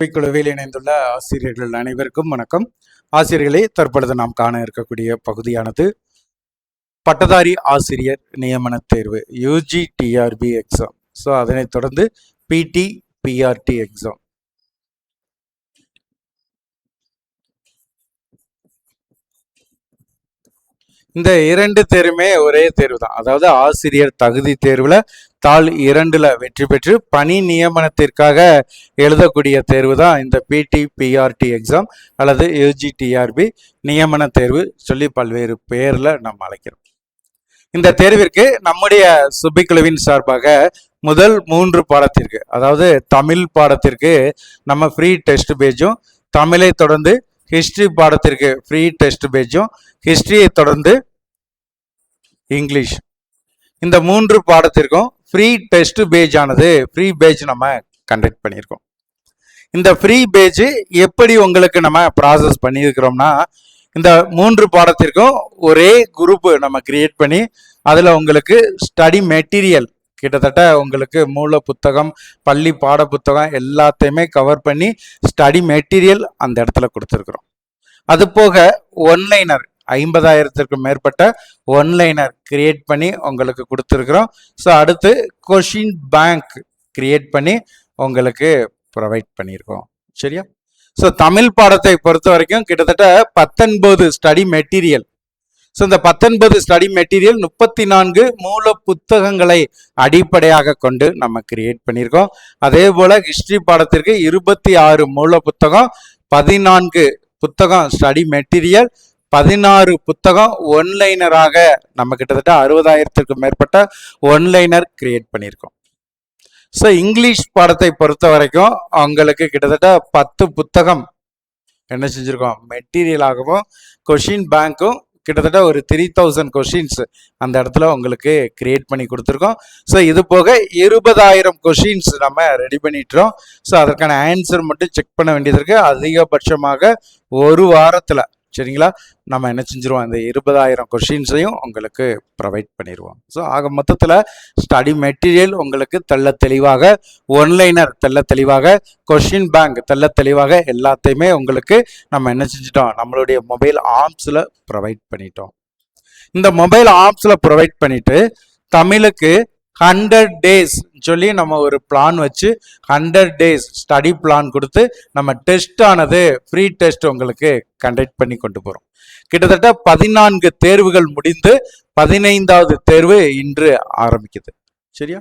குழுவில் இணைந்துள்ள ஆசிரியர்கள் அனைவருக்கும் வணக்கம். ஆசிரியர்களே, தற்பொழுது நாம் காண இருக்கக்கூடிய பகுதியானது பட்டதாரி ஆசிரியர் நியமன தேர்வு UGTRB எக்ஸாம். ஸோ அதனைத் தொடர்ந்து PT PRT எக்ஸாம். இந்த இரண்டு தேர்வுமே ஒரே தேர்வு தான். அதாவது ஆசிரியர் தகுதி தேர்வுல தாள் 2ல் வெற்றி பெற்று பணி நியமனத்திற்காக எழுதக்கூடிய தேர்வு தான் இந்த PT PRT எக்ஸாம் அல்லது UGTRB நியமன தேர்வு சொல்லி பல்வேறு பெயர்ல நம்ம அழைக்கிறோம். இந்த தேர்விற்கு நம்முடைய சுபிக்குழுவின் சார்பாக முதல் 3 பாடத்திற்கு, அதாவது தமிழ் பாடத்திற்கு நம்ம ஃப்ரீ டெஸ்ட் பேஜும், தமிழை தொடர்ந்து ஹிஸ்டரி பாடத்திற்கு ஃப்ரீ டெஸ்ட் பேஜும், ஹிஸ்டரியை தொடர்ந்து இங்கிலீஷ், இந்த 3 பாடத்திற்கும் ஃப்ரீ டெஸ்ட் பேஜ் ஆனது ஃப்ரீ பேஜ் நம்ம கண்டக்ட் பண்ணியிருக்கோம். இந்த ஃப்ரீ பேஜ் எப்படி உங்களுக்கு நம்ம ப்ராசஸ் பண்ணியிருக்கிறோம்னா, இந்த 3 பாடத்திற்கும் ஒரே குரூப் நம்ம கிரியேட் பண்ணி அதில் உங்களுக்கு ஸ்டடி மெட்டீரியல் கிட்டத்தட்ட உங்களுக்கு மூல புத்தகம், பள்ளி பாட புத்தகம் எல்லாத்தையுமே கவர் பண்ணி ஸ்டடி மெட்டீரியல் அந்த இடத்துல கொடுத்துருக்குறோம். அது போக ஒன்லைனர் 50,000க்கும் மேற்பட்ட ஒன்லைனர் கிரியேட் பண்ணி உங்களுக்கு கொடுத்துருக்குறோம். ஸோ அடுத்து கொஷின் பேங்க் கிரியேட் பண்ணி உங்களுக்கு ப்ரொவைட் பண்ணியிருக்கோம். சரியா? ஸோ தமிழ் பாடத்தை பொறுத்த வரைக்கும் கிட்டத்தட்ட 19 ஸ்டடி மெட்டீரியல். ஸோ இந்த 19 ஸ்டடி மெட்டீரியல் 34 மூல புத்தகங்களை அடிப்படையாக கொண்டு நம்ம கிரியேட் பண்ணியிருக்கோம். அதே போல ஹிஸ்டரி பாடத்திற்கு 26 மூல புத்தகம், 14 புத்தகம் ஸ்டடி மெட்டீரியல், 16 புத்தகம் ஒன்லைனராக நம்ம கிட்டத்தட்ட 60,000க்கும் மேற்பட்ட ஒன்லைனர் கிரியேட் பண்ணியிருக்கோம். ஸோ இங்கிலீஷ் பாடத்தை பொறுத்த வரைக்கும் அவங்களுக்கு கிட்டத்தட்ட 10 புத்தகம் என்ன செஞ்சுருக்கோம், மெட்டீரியலாகவும் கொஷின் பேங்க்கும் கிட்டத்தட்ட ஒரு 3000 கொஷின்ஸ் அந்த இடத்துல உங்களுக்கு கிரியேட் பண்ணி கொடுத்துருக்கோம். ஸோ இது போக 20,000 கொஷின்ஸ் நம்ம ரெடி பண்ணிட்டுறோம். ஸோ அதற்கான ஆன்சர் மட்டும் செக் பண்ண வேண்டியது இருக்கு. அதிகபட்சமாக ஒரு வாரத்தில், சரிங்களா, நம்ம என்ன செஞ்சிருவோம், இந்த 20,000 கொஷின்ஸையும் உங்களுக்கு ப்ரொவைட் பண்ணிடுவோம். ஸோ ஆக மொத்தத்தில் ஸ்டடி மெட்டீரியல் உங்களுக்கு தெள்ள தெளிவாக, ஒன்லைனர் தெள்ள தெளிவாக, கொஷின் பேங்க் தெள்ள தெளிவாக எல்லாத்தையுமே உங்களுக்கு நம்ம என்ன செஞ்சிட்டோம், நம்மளுடைய மொபைல் ஆப்ஸில் ப்ரொவைட் பண்ணிட்டோம். இந்த மொபைல் ஆப்ஸில் ப்ரொவைட் பண்ணிட்டு தமிழுக்கு 100 days சொல்லி நம்ம ஒரு பிளான் வச்சு 100 days ஸ்டடி பிளான் கொடுத்து நம்ம டெஸ்ட் ஆனது ஃப்ரீ டெஸ்ட் உங்களுக்கு கண்டக்ட் பண்ணி கொண்டு போகிறோம். கிட்டத்தட்ட 14 தேர்வுகள் முடிந்து 15வது தேர்வு இன்று ஆரம்பிக்குது. சரியா?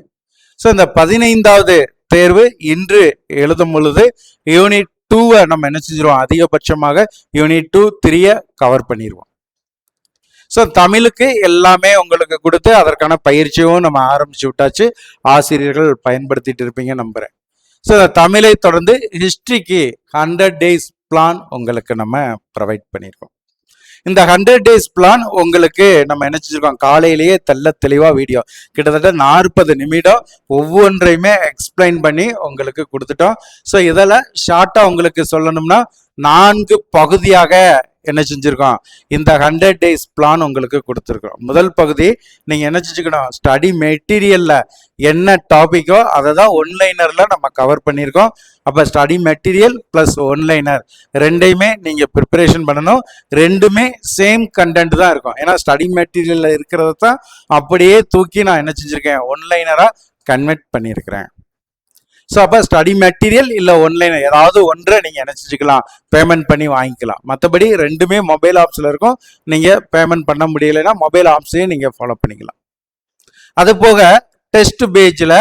ஸோ இந்த 15வது தேர்வு இன்று எழுதும் பொழுது யூனிட் 2 நம்ம என்ன செஞ்சிருவோம், அதிகபட்சமாக யூனிட் 2, 3 கவர் பண்ணிடுவோம். ஸோ தமிழுக்கு எல்லாமே உங்களுக்கு கொடுத்து அதற்கான பயிற்சியும் நம்ம ஆரம்பிச்சு விட்டாச்சு. ஆசிரியர்கள் பயன்படுத்திட்டு இருப்பீங்க நம்புறேன். ஸோ தமிழை தொடர்ந்து ஹிஸ்டரிக்கு 100 days பிளான் உங்களுக்கு நம்ம ப்ரொவைட் பண்ணியிருக்கோம். இந்த 100 days பிளான் உங்களுக்கு நம்ம என்ன செஞ்சிருக்கோம், காலையிலேயே தெள்ள தெளிவாக வீடியோ கிட்டத்தட்ட 40 நிமிடம் ஒவ்வொன்றையுமே எக்ஸ்பிளைன் பண்ணி உங்களுக்கு கொடுத்துட்டோம். ஸோ இதில் ஷார்ட்டாக உங்களுக்கு சொல்லணும்னா 4 பகுதியாக என்ன செஞ்சிருக்கோம், இந்த 100 days பிளான் உங்களுக்கு கொடுத்துருக்கோம். முதல் பகுதி நீங்க என்ன செஞ்சுக்கணும், ஸ்டடி மெட்டீரியல்ல என்ன டாபிக்கோ அதை தான் ஒன்லைனர்ல நம்ம கவர் பண்ணியிருக்கோம். அப்போ ஸ்டடி மெட்டீரியல் பிளஸ் ஒன்லைனர் ரெண்டையுமே நீங்க ப்ரிப்பரேஷன் பண்ணணும். ரெண்டுமே சேம் கண்டென்ட் தான் இருக்கும். ஏன்னா ஸ்டடி மெட்டீரியல்ல இருக்கிறத தான் அப்படியே தூக்கி நான் என்ன செஞ்சிருக்கேன், ஒன்லைனரா கன்வெர்ட் பண்ணியிருக்கிறேன். ஸோ அப்போ ஸ்டடி மெட்டீரியல் இல்லை ஒன்லைனர் ஏதாவது ஒன்றை நீங்கள் என்ன செஞ்சுக்கலாம், பேமெண்ட் பண்ணி வாங்கிக்கலாம். மற்றபடி ரெண்டுமே மொபைல் ஆப்ஸில் இருக்கும். நீங்கள் பேமெண்ட் பண்ண முடியலைன்னா மொபைல் ஆப்ஸையும் நீங்கள் ஃபாலோ பண்ணிக்கலாம். அது போக டெஸ்ட் பேஜில்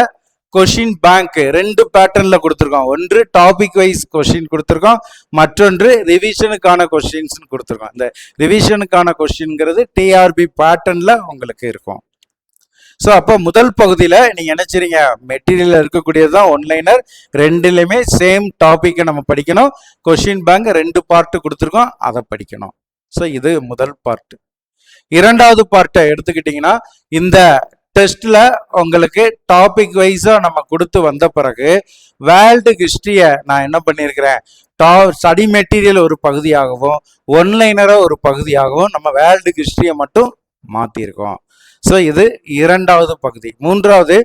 கொஷின் பேங்க் 2 பேட்டர்னில் கொடுத்துருக்கோம். ஒன்று டாபிக் வைஸ் கொஷின் கொடுத்துருக்கோம், மற்றொன்று ரிவிஷனுக்கான கொஷின்ஸ் கொடுத்துருக்கோம். இந்த ரிவிஷனுக்கான கொஷின்ங்கிறது TRB பேட்டர்னில் உங்களுக்கு இருக்கும். ஸோ அப்போ முதல் பகுதியில் நீங்கள் நினைச்சிருங்க, மெட்டீரியல் இருக்கக்கூடியது தான் ஒன்லைனர், ரெண்டுலையுமே சேம் டாப்பிக்கை நம்ம படிக்கணும். கொஷின் பேங்க் 2 பார்ட்டு கொடுத்துருக்கோம், அதை படிக்கணும். ஸோ இது முதல் பார்ட்டு. இரண்டாவது பார்ட்டை எடுத்துக்கிட்டிங்கன்னா இந்த டெஸ்ட்டில் உங்களுக்கு டாபிக் வைஸாக நம்ம கொடுத்து வந்த பிறகு வேர்ல்டு ஹிஸ்ட்ரியை நான் என்ன பண்ணியிருக்கிறேன், ஸ்டடி மெட்டீரியல் ஒரு பகுதியாகவும் ஒன்லைனரை ஒரு பகுதியாகவும் நம்ம வேர்ல்டு ஹிஸ்ட்ரியை மட்டும் மாற்றிருக்கோம். ஸோ இது இரண்டாவது பகுதி. மூன்றாவது,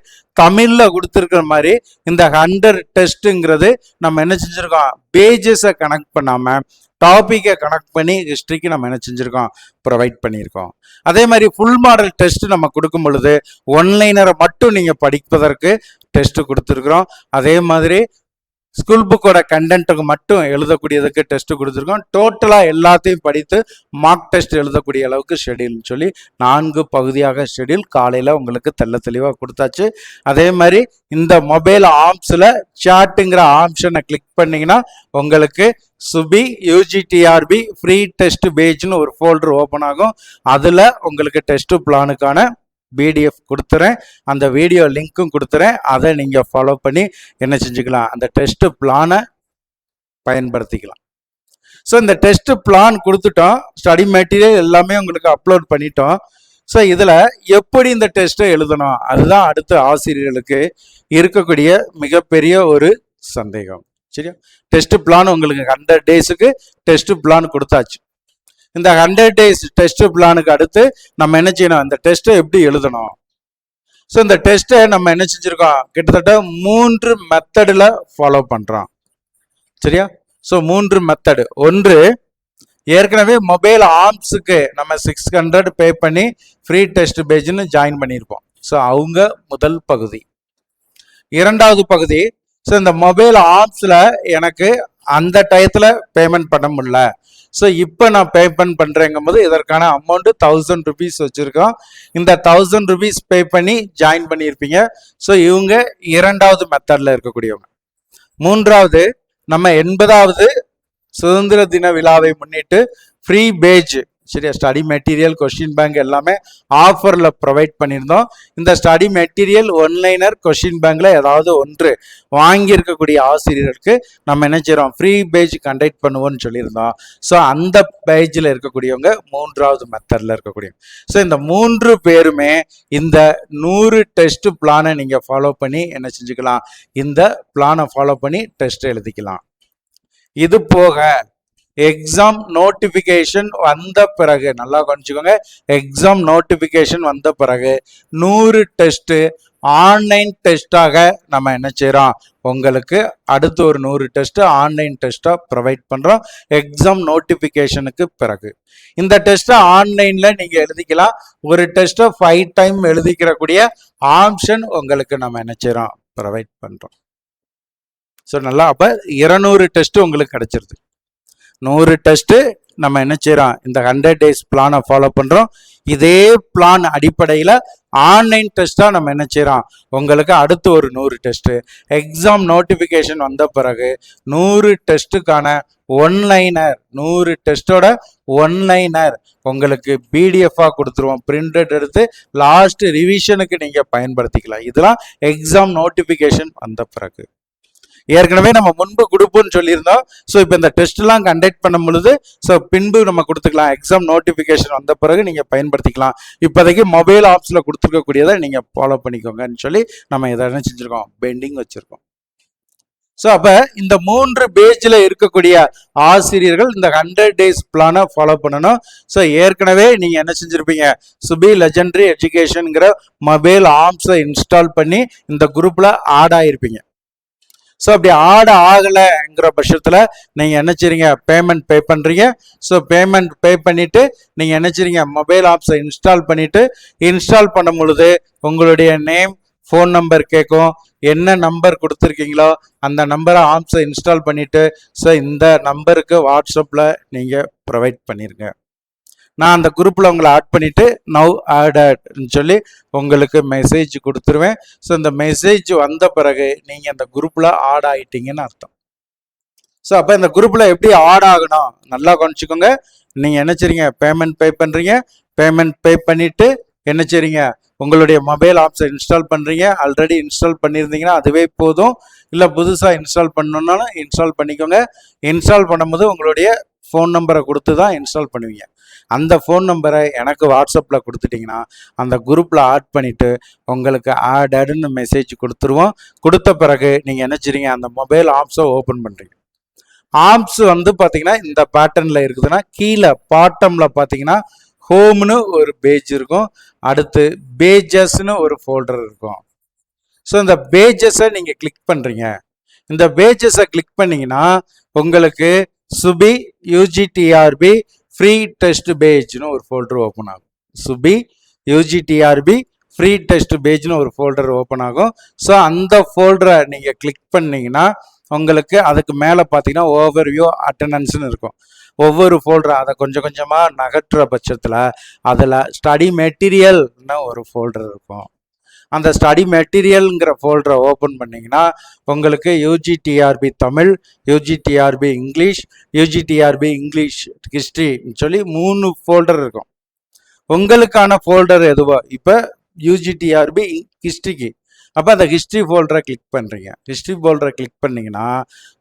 தமிழ்ல கொடுத்துருக்கிற மாதிரி இந்த 100 டெஸ்ட்டுங்கிறது நம்ம என்ன செஞ்சிருக்கோம், பேஜஸை கனெக்ட் பண்ணாம டாபிக்கை கனெக்ட் பண்ணி ஹிஸ்ட்ரிக்கு நம்ம என்ன செஞ்சிருக்கோம், ப்ரொவைட் பண்ணியிருக்கோம். அதே மாதிரி ஃபுல் மாடல் டெஸ்ட் நம்ம கொடுக்கும் பொழுது ஒன்லைனரை மட்டும் நீங்க படிப்பதற்கு டெஸ்ட் கொடுத்துருக்குறோம். அதே மாதிரி ஸ்கூல் புக்கோட கண்டென்ட்டுக்கு மட்டும் எழுதக்கூடியதுக்கு டெஸ்ட் கொடுத்துருக்கோம். டோட்டலாக எல்லாத்தையும் படித்து மார்க் டெஸ்ட் எழுதக்கூடிய அளவுக்கு ஷெடியூல்னு சொல்லி 4 பகுதியாக ஷெடியூல் காலையில் உங்களுக்கு தெளிவாக கொடுத்தாச்சு. அதே மாதிரி இந்த மொபைல் ஆப்ஸில் சாட்டுங்கிற ஆப்ஷனை கிளிக் பண்ணிங்கன்னா உங்களுக்கு சுபி UGTRB ஃப்ரீ டெஸ்ட் பேஜ்னு ஒரு ஃபோல்டர் ஓப்பன் ஆகும். அதில் உங்களுக்கு டெஸ்ட் பிளானுக்கான PDF கொடுத்துறேன், அந்த வீடியோ லிங்க்கும் கொடுத்துறேன். அதை நீங்கள் ஃபாலோ பண்ணி என்ன செஞ்சுக்கலாம், அந்த டெஸ்ட் பிளானை பயன்படுத்திக்கலாம். ஸோ இந்த டெஸ்ட் பிளான் கொடுத்துட்டோம், ஸ்டடி மெட்டீரியல் எல்லாமே உங்களுக்கு அப்லோட் பண்ணிட்டோம். ஸோ இதில் எப்படி இந்த டெஸ்ட்டை எழுதணும், அதுதான் அடுத்த ஆசிரியர்களுக்கு இருக்கக்கூடிய மிகப்பெரிய ஒரு சந்தேகம். சரியா, டெஸ்ட் பிளான் உங்களுக்கு 100 டேஸுக்கு டெஸ்ட் பிளான் கொடுத்தாச்சு. இந்த 100 டேஸ் டெஸ்ட் பிளானுக்கு அடுத்து நம்ம என்ன செய்யணும், இந்த டெஸ்ட்டை எப்படி எழுதணும். ஸோ இந்த டெஸ்ட்டை நம்ம என்ன செஞ்சுருக்கோம், கிட்டத்தட்ட 3 மெத்தடில் ஃபாலோ பண்ணுறோம். சரியா, ஸோ 3 மெத்தடு. ஒன்று, ஏற்கனவே மொபைல் ஆப்ஸுக்கு நம்ம 600 பே பண்ணி ஃப்ரீ டெஸ்ட் பேஜ்னு ஜாயின் பண்ணியிருப்போம். ஸோ அவங்க முதல் பகுதி. இரண்டாவது பகுதி, ஸோ இந்த மொபைல் ஆப்ஸில் எனக்கு அந்த டயத்தில் பேமெண்ட் பண்ண முடியல, ஸோ இப்போ நான் பேமெண்ட் பண்ணுறேங்கும் போது இதற்கான அமௌண்ட்டு 1000 rupees வச்சுருக்கோம். இந்த 1000 rupees பே பண்ணி ஜாயின் பண்ணியிருப்பீங்க. ஸோ இவங்க இரண்டாவது மெத்தடில் இருக்கக்கூடியவங்க. மூன்றாவது, நம்ம 80வது சுதந்திர தின விழாவை முன்னிட்டு ஃப்ரீ பேஜ், சரியா, ஸ்டடி மெட்டீரியல், கொஸ்டின் பேங்க் எல்லாமே ஆஃபரில் ப்ரொவைட் பண்ணியிருந்தோம். இந்த ஸ்டடி மெட்டீரியல், ஒன்லைனர், கொஸ்டின் பேங்கில் ஏதாவது ஒன்று வாங்கியிருக்கக்கூடிய ஆசிரியர்களுக்கு நம்ம என்ன செய்கிறோம், ஃப்ரீ பேஜ் கண்டக்ட் பண்ணுவோம்னு சொல்லியிருந்தோம். ஸோ அந்த பேஜில் இருக்கக்கூடியவங்க மூன்றாவது மெத்தடில் இருக்கக்கூடியவங்க. ஸோ இந்த 3 பேருமே இந்த 100 டெஸ்ட் பிளானை நீங்கள் ஃபாலோ பண்ணி என்ன செஞ்சுக்கலாம், இந்த பிளானை ஃபாலோ பண்ணி டெஸ்ட் எழுதிக்கலாம். இது போக எக்ஸாம் நோட்டிஃபிகேஷன் வந்த பிறகு, நல்லா கவனிச்சுக்கோங்க, எக்ஸாம் நோட்டிஃபிகேஷன் வந்த பிறகு 100 டெஸ்ட்டு ஆன்லைன் டெஸ்ட்டாக நம்ம என்ன செய்கிறோம், உங்களுக்கு அடுத்து ஒரு 100 டெஸ்ட்டு ஆன்லைன் டெஸ்ட்டாக ப்ரொவைட் பண்ணுறோம் எக்ஸாம் நோட்டிஃபிகேஷனுக்கு பிறகு. இந்த டெஸ்ட்டை ஆன்லைனில் நீங்கள் எழுதிக்கலாம். ஒரு டெஸ்ட்டை 5 டைம் எழுதிக்கிறக்கூடிய ஆப்ஷன் உங்களுக்கு நம்ம என்ன செய்கிறோம், ப்ரொவைட் பண்ணுறோம். ஸோ நல்லா, அப்போ 200 டெஸ்ட்டு உங்களுக்கு கிடச்சிருது. 100 டெஸ்ட்டு நம்ம என்ன செய்கிறோம், இந்த 100 டேஸ் பிளானை ஃபாலோ பண்ணுறோம். இதே பிளான் அடிப்படையில் ஆன்லைன் டெஸ்ட்டாக நம்ம என்ன செய்கிறோம், உங்களுக்கு அடுத்து ஒரு 100 டெஸ்ட்டு எக்ஸாம் நோட்டிஃபிகேஷன் வந்த பிறகு 100 டெஸ்ட்டுக்கான ஒன்லைனர், 100 டெஸ்ட்டோட ஒன்லைனர் உங்களுக்கு PDF-ஆக கொடுத்துருவோம். பிரிண்டட் எடுத்து லாஸ்ட் ரிவிஷனுக்கு நீங்கள் பயன்படுத்திக்கலாம். இதெல்லாம் எக்ஸாம் நோட்டிஃபிகேஷன் வந்த பிறகு. ஏற்கனவே நம்ம முன்பு கொடுப்போம்னு சொல்லியிருந்தோம். ஸோ இப்போ இந்த டெஸ்ட்லாம் கண்டக்ட் பண்ணும் பொழுது ஸோ பின்பு நம்ம கொடுத்துக்கலாம். எக்ஸாம் நோட்டிஃபிகேஷன் வந்த பிறகு நீங்கள் பயன்படுத்திக்கலாம். இப்போதைக்கு மொபைல் ஆப்ஸில் கொடுத்துருக்கக்கூடியதை நீங்கள் ஃபாலோ பண்ணிக்கோங்கன்னு சொல்லி நம்ம இதை என்ன செஞ்சுருக்கோம், பெண்டிங் வச்சுருக்கோம். ஸோ அப்போ இந்த 3 பேஜில் இருக்கக்கூடிய ஆசிரியர்கள் இந்த 100 டேஸ் பிளானை ஃபாலோ பண்ணணும். ஸோ ஏற்கனவே நீங்கள் என்ன செஞ்சுருப்பீங்க, சுபி லெஜெண்டரி எஜுகேஷனுங்கிற மொபைல் ஆப்ஸை இன்ஸ்டால் பண்ணி இந்த குரூப்பில் ஆட் ஆகிருப்பீங்க. ஸோ அப்படி ஆகலைங்கிற பட்சத்தில் நீங்கள் என்ன செய்றீங்க, பேமெண்ட் பே பண்ணுறீங்க. ஸோ பேமெண்ட் பே பண்ணிவிட்டு நீங்கள் என்ன செய்றீங்க, மொபைல் ஆப்ஸை இன்ஸ்டால் பண்ணிவிட்டு, இன்ஸ்டால் பண்ணும் பொழுது உங்களுடைய நேம், ஃபோன் நம்பர் கேட்கும். என்ன நம்பர் கொடுத்துருக்கீங்களோ அந்த நம்பரை ஆப்ஸை இன்ஸ்டால் பண்ணிவிட்டு ஸோ இந்த நம்பருக்கு வாட்ஸ்அப்பில் நீங்கள் ப்ரொவைட் பண்ணிடுங்க. நான் அந்த குரூப்பில் உங்களை ஆட் பண்ணிவிட்டு நவ் ஆடட்னு சொல்லி உங்களுக்கு மெசேஜ் கொடுத்துருவேன். ஸோ இந்த மெசேஜ் வந்த பிறகு நீங்கள் அந்த குரூப்பில் ஆட் ஆகிட்டீங்கன்னு அர்த்தம். ஸோ அப்போ இந்த குரூப்பில் எப்படி ஆட் ஆகணும் நல்லா கவனிச்சுக்கோங்க. நீங்கள் என்ன செய்றீங்க, பேமெண்ட் பே பண்ணுறீங்க. பேமெண்ட் பே பண்ணிவிட்டு என்ன செய்றீங்க, உங்களுடைய மொபைல் ஆப்ஸை இன்ஸ்டால் பண்ணுறீங்க. ஆல்ரெடி இன்ஸ்டால் பண்ணியிருந்தீங்கன்னா அதுவே போதும். இல்லை புதுசாக இன்ஸ்டால் பண்ணணுன்னாலும் இன்ஸ்டால் பண்ணிக்கோங்க. இன்ஸ்டால் பண்ணும்போது உங்களுடைய ஃபோன் நம்பரை கொடுத்து தான் இன்ஸ்டால் பண்ணுவீங்க. அந்த ஃபோன் நம்பரை எனக்கு வாட்ஸ்அப்பில் கொடுத்துட்டிங்கன்னா அந்த குரூப்பில் ஆட் பண்ணிவிட்டு உங்களுக்கு ஆடட்னு மெசேஜ் கொடுத்துருவோம். கொடுத்த பிறகு நீங்கள் என்ன செய்றீங்க, அந்த மொபைல் ஆப்ஸை ஓப்பன் பண்ணுறீங்க. ஆப்ஸ் வந்து பார்த்தீங்கன்னா இந்த பேட்டர்னில் இருக்குதுன்னா கீழே பாட்டமில் பார்த்தீங்கன்னா ஹோம்னு ஒரு பேஜ் இருக்கும், அடுத்து பேஜஸ்னு ஒரு ஃபோல்டர் இருக்கும். ஸோ இந்த பேஜஸை நீங்கள் கிளிக் பண்ணுறீங்க. இந்த பேஜஸை கிளிக் பண்ணிங்கன்னா உங்களுக்கு சுபி யூஜிடிஆர்பி ஃப்ரீ டெஸ்ட் பேஜ்னு ஒரு ஃபோல்டர் ஓப்பன் ஆகும். சுபி யூஜிடிஆர்பி ஃப்ரீ டெஸ்ட் பேஜ்னு ஒரு ஃபோல்டர் ஓப்பன் ஆகும். ஸோ அந்த ஃபோல்டரை நீங்கள் கிளிக் பண்ணிங்கன்னா உங்களுக்கு அதுக்கு மேலே பார்த்தீங்கன்னா ஓவர்வியூ அட்டண்டன்ஸ்னு இருக்கும். ஒவ்வொரு ஃபோல்டரை அதை கொஞ்சம் கொஞ்சமாக நகற்றுற பட்சத்தில் அதில் ஸ்டடி மெட்டீரியல்னு ஒரு ஃபோல்டர் இருக்கும். அந்த ஸ்டடி மெட்டீரியல்ங்கிற ஃபோல்டரை ஓப்பன் பண்ணிங்கன்னா உங்களுக்கு UGTRB Tamil, UGTRB English, UGTRB English ஹிஸ்ட்ரின்னு சொல்லி 3 ஃபோல்டர் இருக்கும். உங்களுக்கான ஃபோல்டர் எதுவோ இப்போ யூஜிடிஆர்பி ஹிஸ்ட்ரிக்கு, அப்போ அந்த ஹிஸ்ட்ரி ஃபோல்டரை கிளிக் பண்ணுறீங்க. ஹிஸ்ட்ரி ஃபோல்டரை கிளிக் பண்ணிங்கன்னா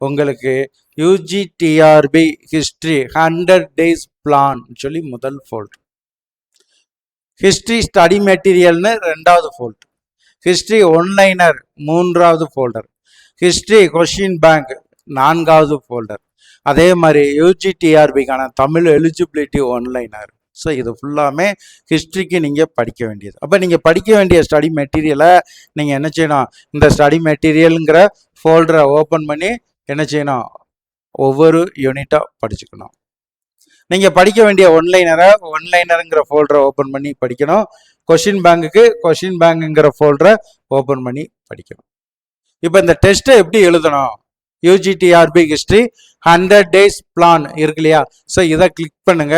உங்களுக்கு யூஜிடிஆர்பி ஹிஸ்ட்ரி 100 days பிளான் சொல்லி முதல் ஃபோல்டர், ஹிஸ்ட்ரி ஸ்டடி மெட்டீரியல்னு 2வது ஃபோல்டர், ஹிஸ்ட்ரி ஒன்லைனர் 3வது ஃபோல்டர், ஹிஸ்ட்ரி கொஷின் பேங்க் 4வது ஃபோல்டர், அதே மாதிரி யூஜிடிஆர்பிக்கான தமிழ் எலிஜிபிலிட்டி ஒன்லைனர். ஸோ இது ஃபுல்லாமே ஹிஸ்ட்ரிக்கு நீங்கள் படிக்க வேண்டியது. அப்போ நீங்கள் படிக்க வேண்டிய ஸ்டடி மெட்டீரியலை நீங்கள் என்ன செய்யணும், இந்த ஸ்டடி மெட்டீரியலுங்கிற ஃபோல்டரை ஓப்பன் பண்ணி என்ன செய்யணும், ஒவ்வொரு யூனிட்டாக படிச்சுக்கணும். நீங்கள் படிக்க வேண்டிய ஒன்லைனருங்கிற ஃபோல்டரை ஓப்பன் பண்ணி படிக்கணும். கொஷின் பேங்குக்கு கொஷின் பேங்குங்கிற ஃபோல்டரை ஓப்பன் பண்ணி படிக்கணும். இப்போ இந்த டெஸ்ட்டை எப்படி எழுதணும், யூஜிடிஆர்பி ஹிஸ்ட்ரி 100 days பிளான் இருக்கு இல்லையா. ஸோ இதை கிளிக் பண்ணுங்க.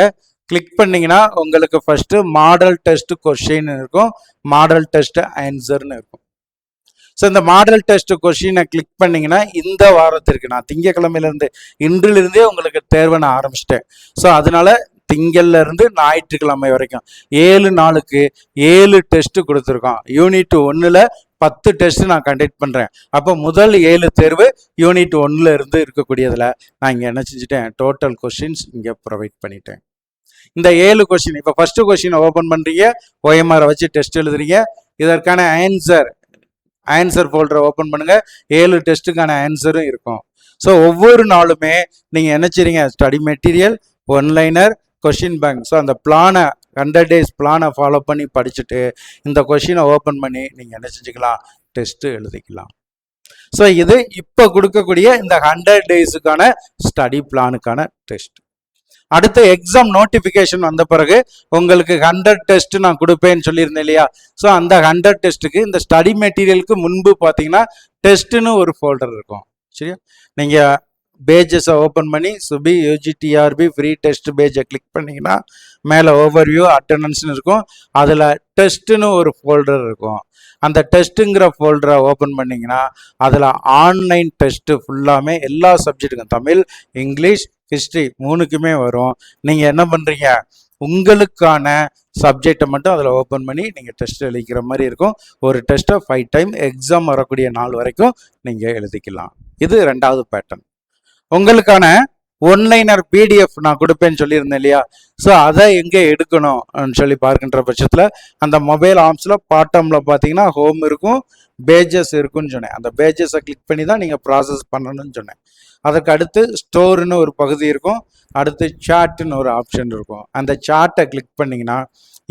கிளிக் பண்ணிங்கன்னா உங்களுக்கு ஃபர்ஸ்ட் மாடல் டெஸ்ட் கொஷின் இருக்கும், மாடல் டெஸ்ட் ஆன்சர்னு இருக்கும். ஸோ இந்த மாடல் டெஸ்ட் கொஷினை கிளிக் பண்ணிங்கன்னா இந்த வாரத்திற்கு நான் திங்கக்கிழமையிலேருந்து இன்றிலிருந்தே உங்களுக்கு தேர்வை நான் ஆரம்பிச்சிட்டேன். ஸோ அதனால திங்கள்ல இருந்து ஞாயிற்றுக்கிழமை வரைக்கும் 7 நாளுக்கு 7 டெஸ்ட் கொடுத்துருக்கோம். யூனிட் 1ல் 10 டெஸ்ட் நான் கண்டக்ட் பண்ணுறேன். அப்போ முதல் 7 தேர்வு யூனிட் 1ல் இருந்து இருக்கக்கூடியதில் நான் இங்கே என்ன செஞ்சுட்டேன், டோட்டல் கொஷின்ஸ் இங்கே ப்ரொவைட் பண்ணிட்டேன். இந்த 7 கொஷின் இப்போ ஃபர்ஸ்ட் கொஷினை ஓப்பன் பண்ணுறீங்க, OMR வச்சு டெஸ்ட் எழுதுறீங்க. இதற்கான ஆன்சர் ஃபோல்டரை ஓப்பன் பண்ணுங்க, 7 டெஸ்ட்டுக்கான ஆன்சரும் இருக்கும். ஸோ ஒவ்வொரு நாளுமே நீங்கள் என்ன செய்றீங்க, study material, one-liner, question bank, so அந்த பிளானை 100 days பிளானை ஃபாலோ பண்ணி படிச்சுட்டு இந்த கொஷினை ஓப்பன் பண்ணி நீங்கள் என்ன செஞ்சுக்கலாம், டெஸ்ட்டு எழுதிக்கலாம். ஸோ இது இப்போ கொடுக்கக்கூடிய இந்த 100 daysக்கான ஸ்டடி பிளானுக்கான டெஸ்ட். அடுத்த எக்ஸாம் நோட்டிஃபிகேஷன் வந்த பிறகு உங்களுக்கு 100 டெஸ்ட் நான் கொடுப்பேன்னு சொல்லியிருந்தேன் இல்லையா. ஸோ அந்த 100 டெஸ்ட்டுக்கு இந்த ஸ்டடி மெட்டீரியலுக்கு முன்பு பார்த்தீங்கன்னா டெஸ்ட்டுன்னு ஒரு ஃபோல்டர் இருக்கும். சரியா, நீங்கள் பேஜஸை ஓப்பன் பண்ணி சுபி யூஜிடிஆர்பி ஃப்ரீ டெஸ்ட் பேஜை கிளிக் பண்ணிங்கன்னா மேலே ஓவர்வியூ அட்டண்டன்ஸ்னு இருக்கும். அதில் டெஸ்ட்டுன்னு ஒரு ஃபோல்டர் இருக்கும். அந்த டெஸ்ட்டுங்கிற ஃபோல்டரை ஓப்பன் பண்ணிங்கன்னா அதில் ஆன்லைன் டெஸ்ட்டு ஃபுல்லாமே எல்லா சப்ஜெக்ட்டுக்கும் தமிழ், இங்கிலீஷ், ஹிஸ்ட்ரி 3க்குமே வரும். நீங்கள் என்ன பண்ணுறீங்க, உங்களுக்கான சப்ஜெக்டை மட்டும் அதில் ஓப்பன் பண்ணி நீங்கள் டெஸ்ட் எழுதிக்கிற மாதிரி இருக்கும். ஒரு டெஸ்ட்டை 5 டைம் எக்ஸாம் வரக்கூடிய நாள் வரைக்கும் நீங்கள் எழுதிக்கலாம். இது 2வது பேட்டர்ன். உங்களுக்கான ஒன்லைனர் PDF நான் கொடுப்பேன்னு சொல்லியிருந்தேன் இல்லையா. ஸோ அதை எங்கே எடுக்கணும்னு சொல்லி பார்க்கின்ற பட்சத்தில் அந்த மொபைல் ஆப்ஸில் பாட்டமில் பார்த்தீங்கன்னா ஹோம் இருக்கும், பேஜஸ் இருக்குன்னு சொன்னேன். அந்த பேஜஸை கிளிக் பண்ணி தான் நீங்கள் ப்ராசஸ் பண்ணணும்னு சொன்னேன். அதுக்கு அடுத்து ஸ்டோர்னு ஒரு பகுதி இருக்கும், அடுத்து சார்ட்னு ஒரு ஆப்ஷன் இருக்கும். அந்த சார்ட்டை கிளிக் பண்ணிங்கன்னா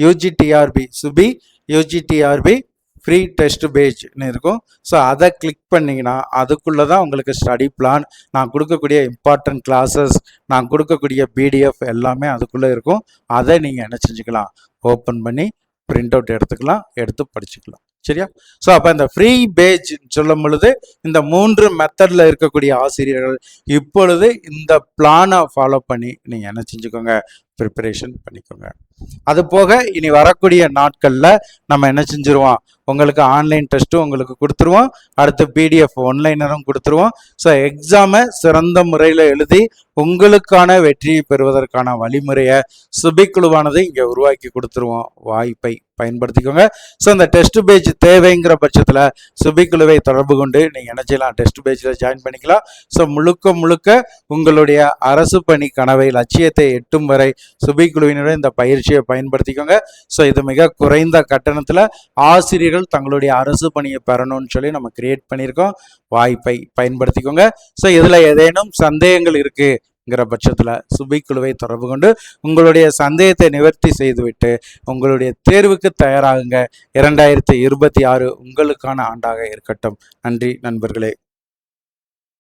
யூஜிடிஆர்பி சுபி யூஜிடிஆர்பி ஃப்ரீ டெஸ்ட் பேஜ்னு இருக்கும். ஸோ அதை கிளிக் பண்ணிங்கன்னா அதுக்குள்ளே தான் உங்களுக்கு ஸ்டடி பிளான், நான் கொடுக்கக்கூடிய இம்பார்ட்டன்ட் கிளாஸஸ், நான் கொடுக்கக்கூடிய PDF எல்லாமே அதுக்குள்ளே இருக்கும். அதை நீங்கள் என்ன செஞ்சுக்கலாம், ஓப்பன் பண்ணி பிரிண்ட் அவுட் எடுத்துக்கலாம், எடுத்து படிச்சுக்கலாம். சரியா. ஸோ அப்போ இந்த ஃப்ரீ பேஜ் சொல்லும் பொழுது இந்த 3 மெத்தடில் இருக்கக்கூடிய ஆசிரியர்கள் இப்பொழுது இந்த பிளானை ஃபாலோ பண்ணி நீங்கள் என்ன செஞ்சுக்கோங்க, ப்ரிப்பரேஷன் பண்ணிக்கோங்க. அது போக இனி வரக்கூடிய நாட்களில் நம்ம என்ன செஞ்சுருவோம், உங்களுக்கு ஆன்லைன் டெஸ்ட்டும் உங்களுக்கு கொடுத்துருவோம், அடுத்து PDF ஒன்லைனரும் கொடுத்துருவோம். ஸோ எக்ஸாமை சிறந்த முறையில் எழுதி உங்களுக்கான வெற்றியை பெறுவதற்கான வழிமுறையை சுபிக்குழுவானது இங்கே உருவாக்கி கொடுத்துருவோம். வாய்ப்பை பயன்படுத்திக்கோங்க. ஸோ இந்த டெஸ்ட் பேஜ் தேவைங்கிற பட்சத்தில் சுபிக்குழுவை தொடர்பு கொண்டு நீங்கள் என்ன செய்யலாம், டெஸ்ட் பேஜில் ஜாயின் பண்ணிக்கலாம். ஸோ முழுக்க உங்களுடைய அரசு பணி கனவை லட்சியத்தை எட்டும் வரை சுபிக்குழுவினுடைய இந்த பயிற்சியை பயன்படுத்திக்கோங்க. ஸோ இது மிக குறைந்த கட்டணத்தில் ஆசிரியர்கள் தங்களுடைய அரசு பணியை பெறணும்னு சொல்லி நம்ம கிரியேட் பண்ணியிருக்கோம். வாய்ப்பை பயன்படுத்திக்கோங்க. ஸோ இதில் ஏதேனும் சந்தேகங்கள் இருக்குது, ங்கிற பட்சத்தில் சுபிக்குழுவை தொடர்பு கொண்டு உங்களுடைய சந்தேகத்தை நிவர்த்தி செய்துவிட்டு உங்களுடைய தேர்வுக்கு தயாராகுங்க. 2026 உங்களுக்கான ஆண்டாக இருக்கட்டும். நன்றி நண்பர்களே.